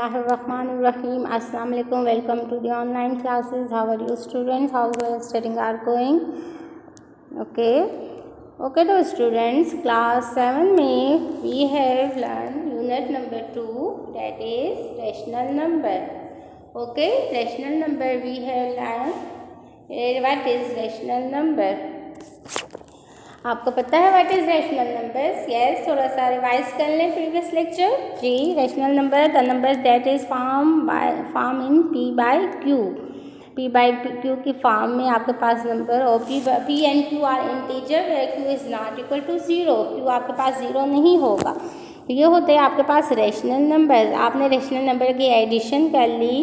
Bismillahirrahmanirrahim. Assalamu alaikum. Welcome to the online classes. How are you students? How your studying are going? Okay तो students, class 7 में we have learned unit number 2, that is rational number. Okay, rational number we have learned. What is rational number? आपको पता है what is rational numbers? Yes, थोड़ा सा revise कर लें previous lecture जी. Rational number the numbers that is form in P by Q की form में आपके पास नंबर और P and Q are integer where Q is not equal to zero. Q आपके पास ज़ीरो नहीं होगा. ये होते हैं आपके पास रैशनल नंबर. आपने रैशनल नंबर की एडिशन कर ली,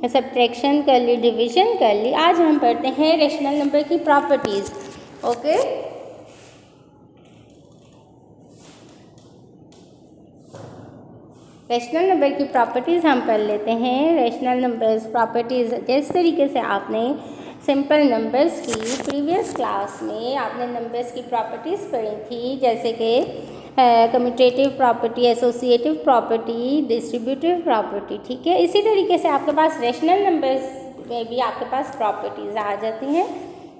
सब्ट्रैक्शन कर ली, डिवीजन कर ली. आज हम पढ़ते हैं रैशनल नंबर की प्रॉपर्टीज़. ओके, रैशनल नंबर की प्रॉपर्टीज़ हम पढ़ लेते हैं. रैशनल नंबर्स प्रॉपर्टीज़ जिस तरीके से आपने सिंपल नंबर्स की प्रीवियस क्लास में आपने नंबर्स की प्रॉपर्टीज़ पढ़ी थी, जैसे कि commutative property, associative property, distributive property. ठीक है, इसी तरीके से आपके पास रैशनल नंबर्स में भी आपके पास प्रॉपर्टीज़ आ जाती हैं.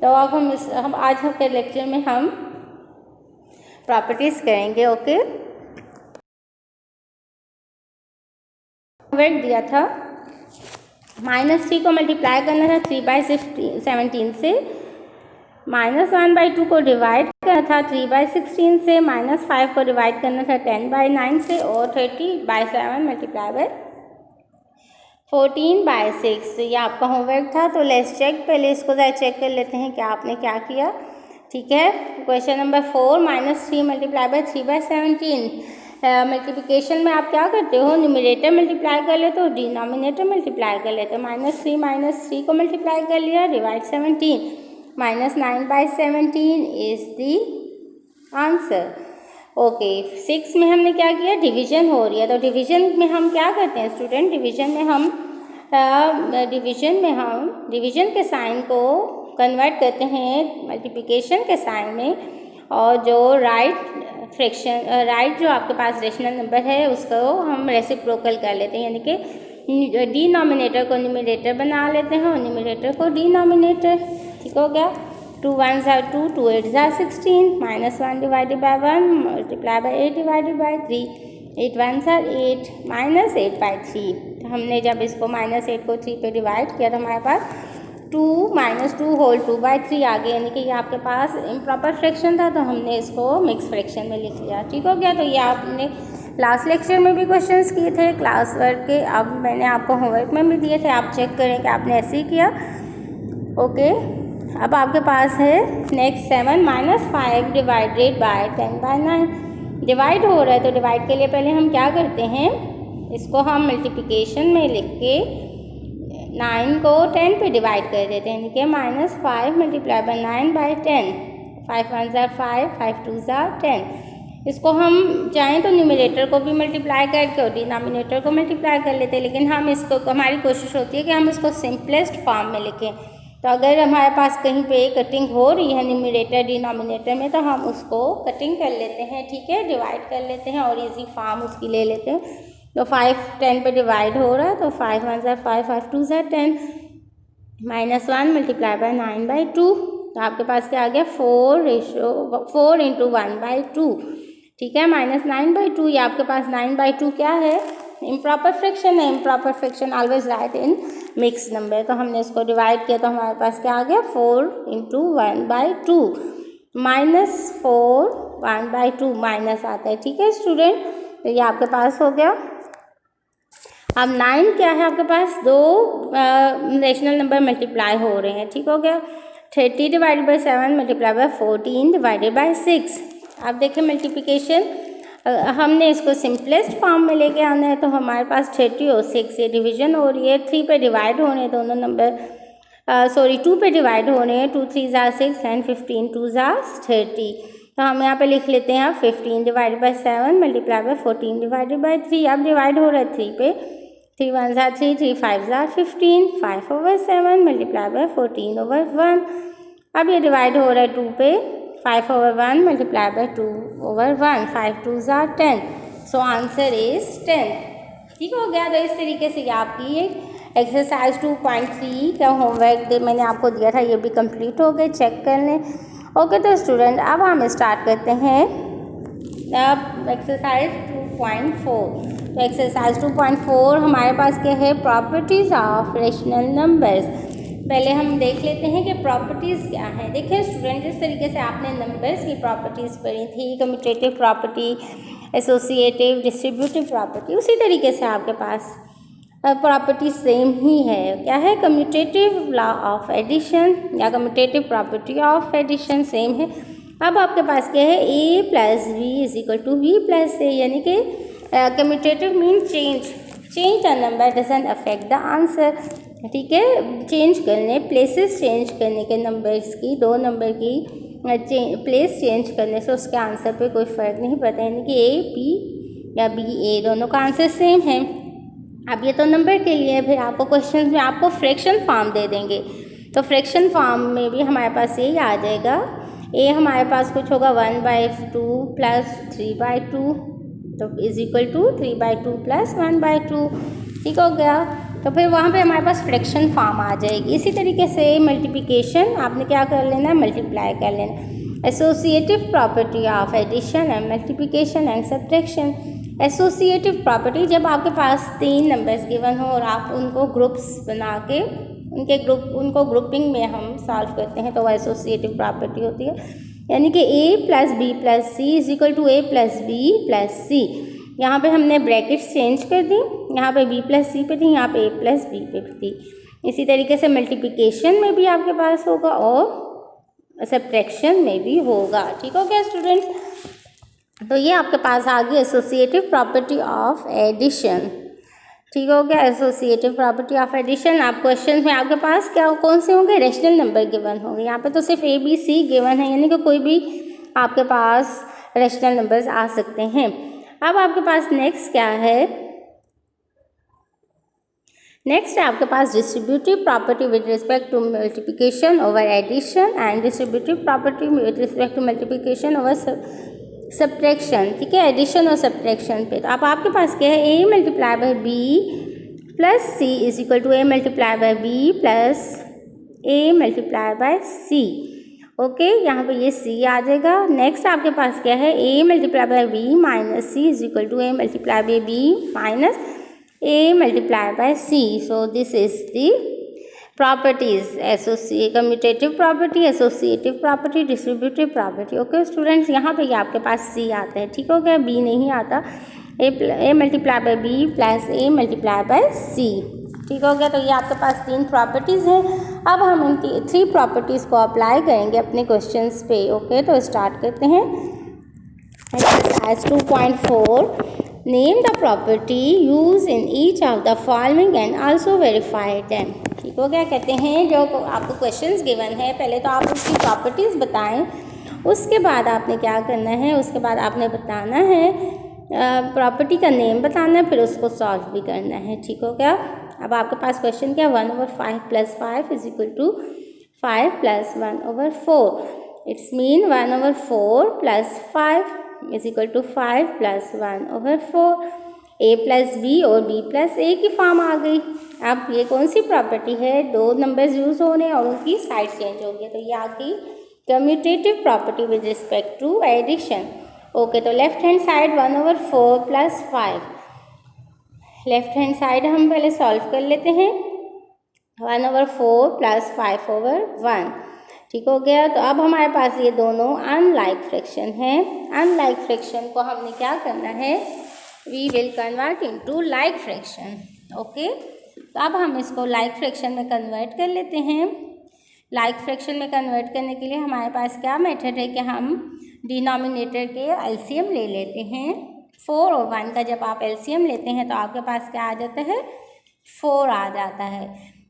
तो अब हम आज के लेक्चर में हम प्रॉपर्टीज़ करेंगे. ओके, वर्क दिया था -3 को मल्टीप्लाई करना था 3/17 से, -1/2 को डिवाइड करना था 3/16 से, -5 को डिवाइड करना था 10/9 से और 30/7 मल्टीप्लाई बाय 14/6. ये आपका होमवर्क था. तो लेट्स चेक, पहले इसको ज़रा चेक कर लेते हैं कि आपने क्या किया. ठीक है, question number 4, -3 multiply by 3/17. Multiplication में आप क्या करते हो, न्यूमरेटर मल्टीप्लाई कर लेते हो, डिनोमिनेटर मल्टीप्लाई कर लेते हो. -3 को मल्टीप्लाई कर लिया, divide 17, -9/17 is the answer. Okay, 6 में हमने क्या किया, डिवीजन हो रही है. तो डिवीजन में हम क्या करते हैं स्टूडेंट, डिवीजन में हम डिवीजन के साइन को कन्वर्ट करते हैं मल्टीप्लिकेशन के साइन में, और जो राइट जो आपके पास रैशनल नंबर है उसको हम रेसिप्रोकल कर लेते हैं, यानी कि डिनोमिनेटर को न्यूमरेटर बना लेते हैं और न्यूमरेटर को डिनोमिनेटर. ठीक हो गया. 2 1s are 2, 2 8s are 16, -1 divided by 1 multiply bye 8 divided by 3, 8 1s are 8, -8/3. हमने जब इसको -8 को 3 पे डिवाइड किया तो हमारे पास 2 - 2 होल 2/3 आ गया, यानी कि ये आपके पास इम्प्रॉपर फ्रैक्शन था, तो हमने इसको मिक्स फ्रैक्शन में लिख लिया. ठीक हो गया. तो ये आपने लास्ट लेक्चर में भी क्वेश्चंस किए थे क्लास वर्क के, अब मैंने आपको होमवर्क में भी दिए थे. आप चेक करें कि आपने ऐसे ही किया. ओके, अब आपके पास है नेक्स्ट 7, -5 डिवाइडेड बाय 10/9. डिवाइड हो रहा है तो डिवाइड के लिए पहले हम क्या करते हैं, इसको हम मल्टीप्लिकेशन में लिख के 9 को 10 पे डिवाइड कर देते हैं, यानी कि -5 multiply by 9/10, 5 1s are 5, 5 2s are 10. इसको हम चाहें तो न्यूमरेटर को भी मल्टीप्लाई करके और डिनोमिनेटर को मल्टीप्लाई कर लेते हैं, लेकिन हम इसको, हमारी कोशिश होती है कि हम इसको सिंपलेस्ट फॉर्म में लिखें. तो अगर हमारे पास कहीं पे कटिंग हो रही है न्यूमरेटर डिनोमिनेटर में, तो हम उसको कटिंग कर लेते हैं. ठीक है, डिवाइड कर लेते हैं और इजी फॉर्म उसकी ले लेते हैं. तो 5 10 पे डिवाइड हो रहा है, तो 5 1s are 5, 5 2s are 10, -1 multiply bye 9/2. तो आपके पास क्या आ गया, 4 × 1/2. ठीक है, -9/2. ये आपके पास 9/2 क्या है, इम्प्रॉपर फ्रैक्शन है. Improper fraction always right in mix number. तो हमने इसको डिवाइड किया तो हमारे पास क्या आ गया, 4 × 1/2, -4 1/2 माइनस आता है. ठीक है स्टूडेंट, तो ये आपके पास हो गया. अब 9 क्या है, आपके पास दो रैशनल नंबर मल्टीप्लाई हो रहे हैं. ठीक हो गया. 30 divided by 7 multiply bye 14 divided by 6. अब देखिए मल्टीप्लिकेशन हमने इसको सिंपलेस्ट फॉर्म में लेके आना है, तो हमारे पास 30 और 6 ये डिवीजन हो रही है. 3 पे डिवाइड होने हैं दोनों नंबर, 2 पे डिवाइड हो रहे हैं. 2 3s are 6 and 15 2s are 30. तो हम यहाँ पे लिख लेते हैं 15 divided by 7 multiply bye 14 divided by 3. अब डिवाइड हो रहा है 3 पे, 3 1s are 3, 3 5s are 15, 5/7 multiply by 14/1. अब ये डिवाइड हो रहा है 2 पे, 5/1 multiply by 2/1, 5 2s are 10. So answer is 10. ठीक हो गया। तो इस तरीके से ये आपकी एक एक्सरसाइज 2.3 का होमवर्क मैंने आपको दिया था, ये भी कंप्लीट हो गए, चेक कर लें। ओके तो स्टूडेंट अब हम स्टार्ट करते हैं अब एक्सरसाइज 2.4। तो एक्सरसाइज 2.4 हमारे पास क्या है, प्रॉपर्टीज़ ऑफ रेशनल नंबर्स। पहले हम देख लेते हैं कि प्रॉपर्टीज़ क्या है। देखिए स्टूडेंट, जिस तरीके से आपने नंबर्स की प्रॉपर्टीज़ पढ़ी थी, commutative property, associative, distributive property, उसी तरीके से आपके पास प्रॉपर्टी सेम ही है। क्या है, कम्यूटेटिव लॉ ऑफ एडिशन या commutative property of addition same है। अब आपके पास क्या है, a plus B is equal to B plus A, यानी कि commutative mean change the number doesn't affect the answer. ठीक है, चेंज करने, प्लेसेस चेंज करने के नंबर्स की, दो नंबर की प्लेस चेंज करने से उसके आंसर पे कोई फ़र्क नहीं पड़ता, यानी कि ए बी या बी ए दोनों का आंसर सेम है। अब ये तो नंबर के लिए, फिर आपको क्वेश्चन में आपको फ्रैक्शन फॉर्म दे देंगे, तो फ्रैक्शन फॉर्म में भी हमारे पास यही आ जाएगा। ए हमारे पास कुछ होगा 1/2 प्लस 3/2, तो इज इक्वल टू 3/2 प्लस 1/2। ठीक हो गया। तो फिर वहाँ पे हमारे पास फ्रैक्शन फॉर्म आ जाएगी। इसी तरीके से मल्टीप्लिकेशन आपने क्या कर लेना है, मल्टीप्लाई कर लेना। Associative property of addition and multiplication and subtraction. Associative property, जब आपके पास 3 नंबर्स गिवन हो और आप उनको ग्रुप्स बना के उनको ग्रुपिंग में हम सॉल्व करते हैं, तो वह एसोसिएटिव प्रॉपर्टी होती है। यानी कि a plus B plus C is equal to A plus B plus C. यहाँ पे हमने ब्रैकेट्स चेंज कर दी, यहाँ पे b प्लस सी पे थी, यहाँ पे a प्लस बी पे थी। इसी तरीके से मल्टीप्लिकेशन में भी आपके पास होगा और सब्ट्रैक्शन में भी होगा। ठीक हो गया स्टूडेंट्स। तो ये आपके पास आ गई एसोसिएटिव प्रॉपर्टी ऑफ एडिशन। ठीक हो गया, एसोसिएटिव प्रॉपर्टी ऑफ एडिशन। आप क्वेश्चन में आपके पास क्या कौन से होंगे, रेशनल नंबर गिवन होंगे। यहाँ पे तो सिर्फ ए बी सी गिवन है, यानी कि कोई भी आपके पास रेशनल नंबर्स आ सकते हैं। अब आपके पास नेक्स्ट क्या है, नेक्स्ट है आपके पास distributive property with respect to multiplication over addition and distributive property with respect to multiplication over subtraction. ठीक है, एडिशन और सब्ट्रैक्शन पे। तो अब आपके पास क्या है, a multiply by B plus C is equal to a multiply by B plus a multiply by C. Okay, यहाँ पे ये c आ जाएगा। नेक्स्ट आपके पास क्या है, a multiply by B minus C is equal to a multiply by B minus a multiply by C. So this is the properties, commutative property, associative property, distributive property. Okay students, यहाँ पे ये आपके पास सी आता है। ठीक हो गया, B नहीं आता। A multiply by B plus A multiply by C. ठीक हो गया। तो ये आपके पास 3 प्रॉपर्टीज़ हैं। अब हम इन 3 प्रॉपर्टीज़ को अप्लाई करेंगे अपने क्वेश्चंस पे। ओके, तो स्टार्ट करते हैं। Exercise 2.4, name the property use in each of the following and also verify them. ठीक हो गया। कहते हैं जो आपको क्वेश्चंस गिवन है, पहले तो आप उसकी प्रॉपर्टीज़ बताएं, उसके बाद आपने क्या करना है, उसके बाद आपने बताना है प्रॉपर्टी का नेम बताना है, फिर उसको सॉल्व भी करना है। ठीक हो गया। अब आपके पास क्वेश्चन क्या, 1/5 plus 5 is equal to 5 plus 1/4। It's mean 1/4 plus 5 is equal to 5 plus 1/4। a plus B और b प्लस ए की फॉर्म आ गई। अब ये कौन सी प्रॉपर्टी है, 2 नंबर्स यूज होने और उनकी साइड चेंज हो गई, तो ये आ गई commutative property with respect to addition. Okay, तो left hand side 1/4 plus 5, left hand side हम पहले सॉल्व कर लेते हैं। 1/4 प्लस 5/1। ठीक हो गया। तो अब हमारे पास ये दोनों अनलाइक फ्रैक्शन है। अनलाइक फ्रैक्शन को हमने क्या करना है, we will convert into like fraction. Okay, तो अब हम इसको लाइक फ्रैक्शन में कन्वर्ट कर लेते हैं। लाइक फ्रैक्शन में कन्वर्ट करने के लिए हमारे पास क्या मेथड है कि हम डिनोमिनेटर के एलसीएम ले लेते हैं। 4 और 1 का जब आप एलसीएम लेते हैं तो आपके पास क्या आ जाता है, 4 आ जाता है।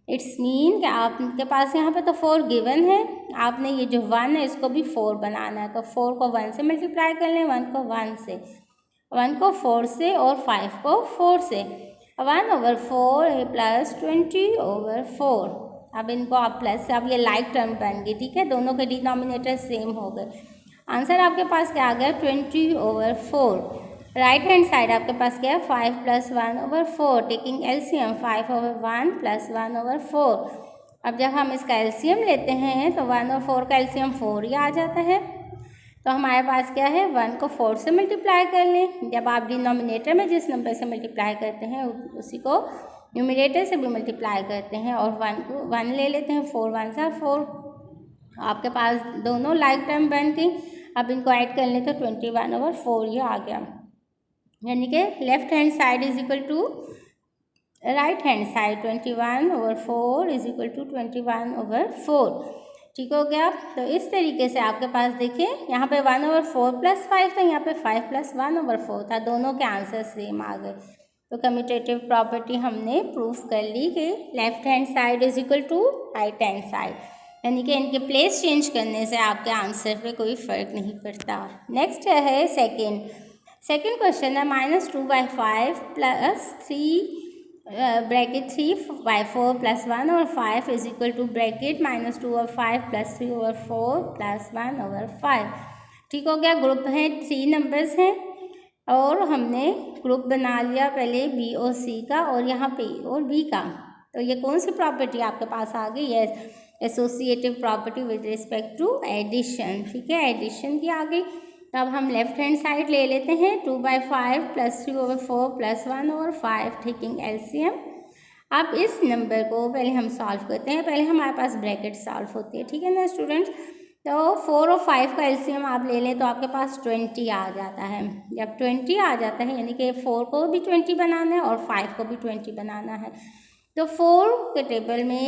इट्स मीन कि आपके पास यहाँ पे तो 4 गिवन है, आपने ये जो 1 है इसको भी 4 बनाना है। तो 4 को 1 से मल्टीप्लाई कर लें, 1 को 1 से, 1 को 4 से और 5 को 4 से। 1/4 प्लस 20/4। अब इनको आप प्लस से, अब ये लाइक टर्म बन गई। ठीक है, दोनों के डिनोमिनेटर सेम हो गए। आंसर आपके पास क्या आ गया, 20/4। राइट हैंड साइड आपके पास क्या है 5 + 1/4 टेकिंग एलसीएम 5/1 + 1/4। अब जब हम इसका एलसीएम लेते हैं तो 1 और 4 का एलसीएम 4 ही आ जाता है। तो हमारे पास क्या है 1 को 4 से मल्टीप्लाई कर लें। जब आप डिनोमिनेटर में जिस नंबर से मल्टीप्लाई करते हैं उसी को न्यूमरेटर से भी मल्टीप्लाई करते हैं और 1 को 1 ले लेते हैं। 4 1 = 4। आपके पास दोनों लाइक टर्म बन गई। अब इनको ऐड कर लें तो 21/4 ये आ गया। यानी कि left hand side is equal to right hand side 21/4 is equal to 21/4। ठीक हो गया। तो इस तरीके से आपके पास देखिए यहाँ पे 1/4 + 5 था, यहाँ पे 5 + 1/4 था। दोनों के आंसर सेम आ गए। तो कम्यूटेटिव प्रॉपर्टी हमने प्रूफ कर ली कि left hand side is equal to right hand side, यानी कि इनके प्लेस चेंज करने से आपके आंसर पे कोई फ़र्क नहीं पड़ता। नेक्स्ट है सेकेंड क्वेश्चन है -2/5 + 3 bracket 3/4 + 1/5 is equal to bracket -2/5 + 3/4 + 1/5। ठीक हो गया। ग्रुप है 3 नंबर्स हैं और हमने ग्रुप बना लिया पहले बी और सी का और यहाँ पे और बी का। तो ये कौन सी प्रॉपर्टी आपके पास आ गई है? Associative property with respect to addition. ठीक है, एडिशन की आ गई। तब हम लेफ्ट हैंड साइड ले लेते हैं 2/5 + 3/4 + 1/5 टेकिंग एलसीएम। अब इस नंबर को पहले हम सॉल्व करते हैं। पहले हमारे पास ब्रैकेट सॉल्व होती है, ठीक है ना स्टूडेंट्स। तो 4 और 5 का एलसीएम आप ले लें तो आपके पास 20 आ जाता है। जब 20 आ जाता है यानी कि 4 को भी 20 बनाना है और 5 को भी 20 बनाना है। तो 4 के टेबल में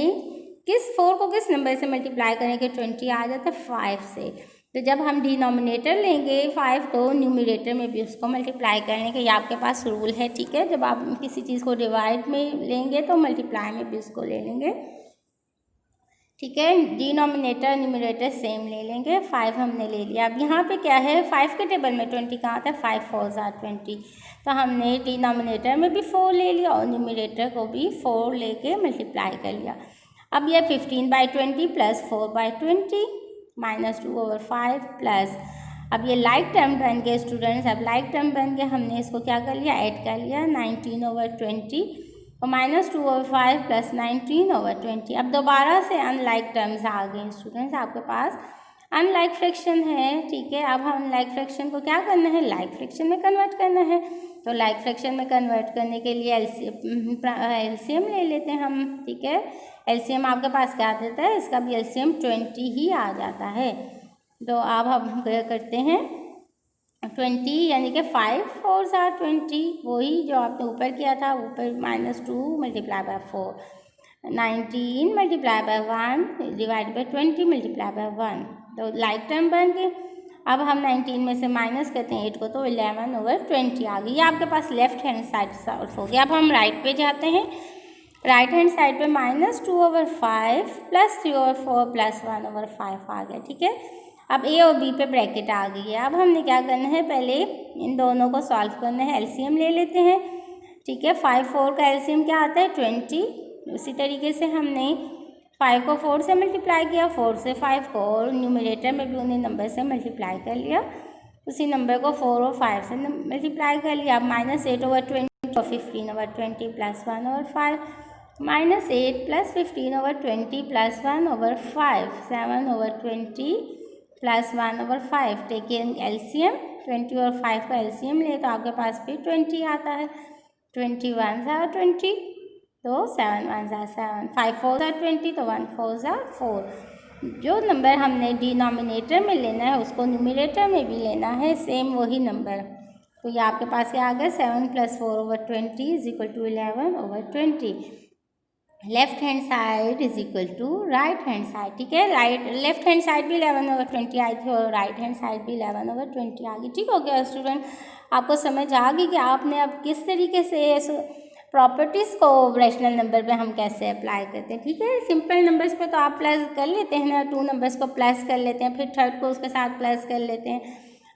4 को किस नंबर से मल्टीप्लाई करें कि 20 आ जाता है? 5 से। तो जब हम डिनोमिनेटर लेंगे 5 तो न्यूमरेटर में भी उसको मल्टीप्लाई करने के ये आपके पास रूल है। ठीक है, जब आप किसी चीज़ को डिवाइड में लेंगे तो मल्टीप्लाई में भी उसको ले लेंगे। ठीक है, डिनोमिनेटर न्यूमरेटर सेम ले लेंगे। 5 हमने ले लिया। अब यहाँ पे क्या है 5 के टेबल में 20 कहाँ आता है? 5 4 = 20। तो हमने डिनोमिनेटर में भी 4 ले लिया और न्यूमरेटर को भी 4 लेके मल्टीप्लाई कर लिया। अब ये 15/20 + 4/20 -2/5 प्लस, अब ये लाइक टर्म बन गए स्टूडेंट्स। अब लाइक टर्म बन गए, हमने इसको क्या कर लिया? ऐड कर लिया 19/20 और -2/5 + 19/20। अब दोबारा से अनलाइक टर्म्स आ गए स्टूडेंट्स आपके पास। अनलाइक फ्रैक्शन है, ठीक है। अब हम लाइक फ्रैक्शन को क्या करना है? लाइक फ्रैक्शन में कन्वर्ट करना है। तो लाइक फ्रैक्शन में कन्वर्ट करने के लिए एलसीएम ले लेते हैं हम। ठीक है, एलसीएम आपके पास क्या देता है? इसका भी एलसीएम 20 ही आ जाता है। तो अब हम क्या करते हैं 20 यानी कि 5 4 = 20, वही जो आपने ऊपर किया था, ऊपर -2 × 4, 19 × 1 / 20 × 1। तो लाइक टर्म बन गए। अब हम 19 में से माइनस करते हैं 8 को तो 11/20 आ गई। ये आपके पास लेफ्ट हैंड साइड सॉल्व हो गया। अब हम राइट पे जाते हैं। राइट हैंड साइड पे -2/5 + 3/4 + 1/5 आ गया। ठीक है, अब ए और बी पे ब्रैकेट आ गई है। अब हमने क्या करना है? पहले इन दोनों को सॉल्व करना है। एलसीएम ले लेते हैं। ठीक है, 5 4 का एलसीएम क्या आता है? 20। उसी तरीके से हमने 5 को 4 से मल्टीप्लाई किया, 4 से 5 को, और न्यूमरेटर में भी उन्हीं नंबर से मल्टीप्लाई कर लिया। उसी नंबर को 4 और 5 से मल्टीप्लाई कर लिया। अब -8/20 और 15/20 + 1/5 -8 + 15/20 + 1/5 7/20 + 1/5 टेकिंग एलसीएम 20 और 5 का एलसीएम ले तो आपके पास भी 20 आता है। 21 × 20 तो 7 1 = 7, 5 4 = 20 तो 1 4 = 4। जो नंबर हमने डिनोमिनेटर में लेना है उसको न्यूमरेटर में भी लेना है, सेम वही नंबर। तो ये आपके पास क्या आ गया? 7 + 4/20 = 11/20। Left hand side is equal to right hand side. ठीक है, लेफ्ट हैंड साइड भी 11/20 आई थी और राइट हैंड साइड भी 11/20 आ गई। ठीक हो गया स्टूडेंट, आपको समझ आ गई कि आपने अब किस तरीके से प्रॉपर्टीज़ को रैशनल नंबर पे हम कैसे अप्लाई करते हैं। ठीक है, सिंपल नंबर्स पे तो आप प्लस कर लेते हैं ना, 2 नंबर्स को प्लस कर लेते हैं, फिर थर्ड को उसके साथ प्लस कर लेते हैं।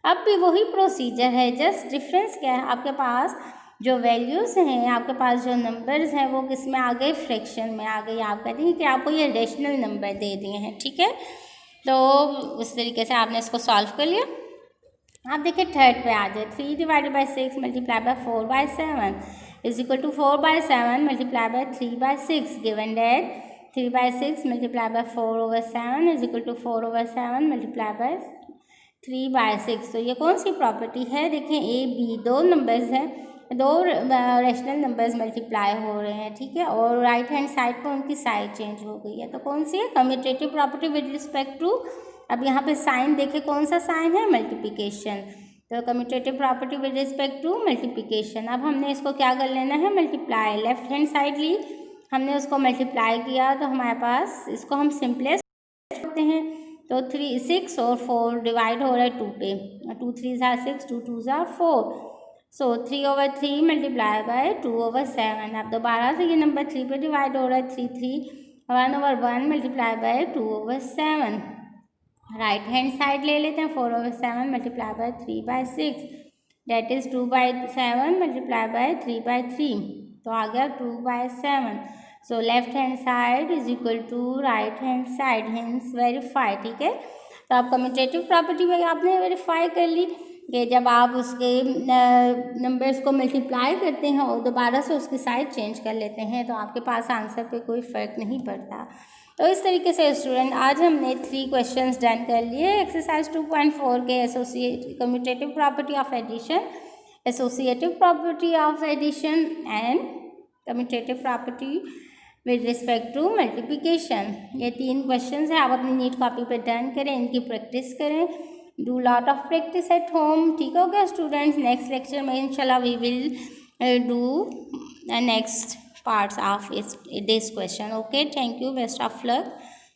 अब भी वही प्रोसीजर है, जस्ट डिफरेंस क्या है? आपके पास जो वैल्यूज़ हैं, आपके पास जो नंबर्स हैं वो किस में आ गए? फ्रैक्शन में आ गई। आप कहते हैं कि आपको ये रेशनल नंबर दे दिए हैं। ठीक है, तो उस तरीके से आपने इसको सॉल्व कर लिया। आप देखिए थर्ड पे आ जाए, 3 divided by 6 multiply by 4 by 7 is equal to 4 by 7 multiply by 3 by 6 given that 3 by 6 multiply by 4 over 7 is equal to 4 over 7 multiply by 3 by 6। तो ये कौन सी प्रॉपर्टी है, देखिए ए बी दो नंबर्स हैं, दो रेशनल नंबर्स मल्टीप्लाई हो रहे हैं, ठीक है, और राइट हैंड साइड पर उनकी साइड चेंज हो गई है, तो कौन सी है commutative property with respect to, अब यहाँ पे साइन देखे कौन सा साइन है, मल्टीप्लिकेशन, तो commutative property with respect to multiplication. अब हमने इसको क्या कर लेना है, मल्टीप्लाई, लेफ्ट हैंड साइड ली हमने उसको मल्टीप्लाई किया तो हमारे पास इसको हम सिंपलेस्ट करते हैं, तो 6 और 4 डिवाइड हो रहा है 2 पे, 2 3 ज़ा 6 2 2 ज़ा 4, सो 3 ओवर 3 मल्टीप्लाई बाय 2 ओवर 7। अब दोबारा से ये नंबर 3 पे डिवाइड हो रहा है, 3 3 1 over 1 multiply by 2 over 7। Right hand side ले लेते हैं, 4 over 7 multiply by 3 by 6 that is 2 by 7 multiply by 3 by 3, तो आ गया 2 by 7। So left hand side is equal to right hand side, hence verify, ठीक है। तो आप कम्यूटेटिव प्रॉपर्टी में आपने वेरीफाई कर ली कि जब आप उसके नंबर्स को मल्टीप्लाई करते हैं और दोबारा से उसकी साइड चेंज कर लेते हैं तो आपके पास आंसर पे कोई फ़र्क नहीं पड़ता। तो इस तरीके से स्टूडेंट आज हमने 3 क्वेश्चंस डन कर लिए एक्सरसाइज 2.4 के associate commutative property of addition, associative property of addition and commutative property with respect to multiplication. ये 3 क्वेश्चंस हैं, आप अपनी नीट कॉपी पे डन करें, इनकी प्रैक्टिस करें, do lot of practice at home, ठीक हो गया स्टूडेंट्स। नेक्स्ट लेक्चर में इंशाल्लाह we will do next parts of this question. Okay, thank you, best of luck.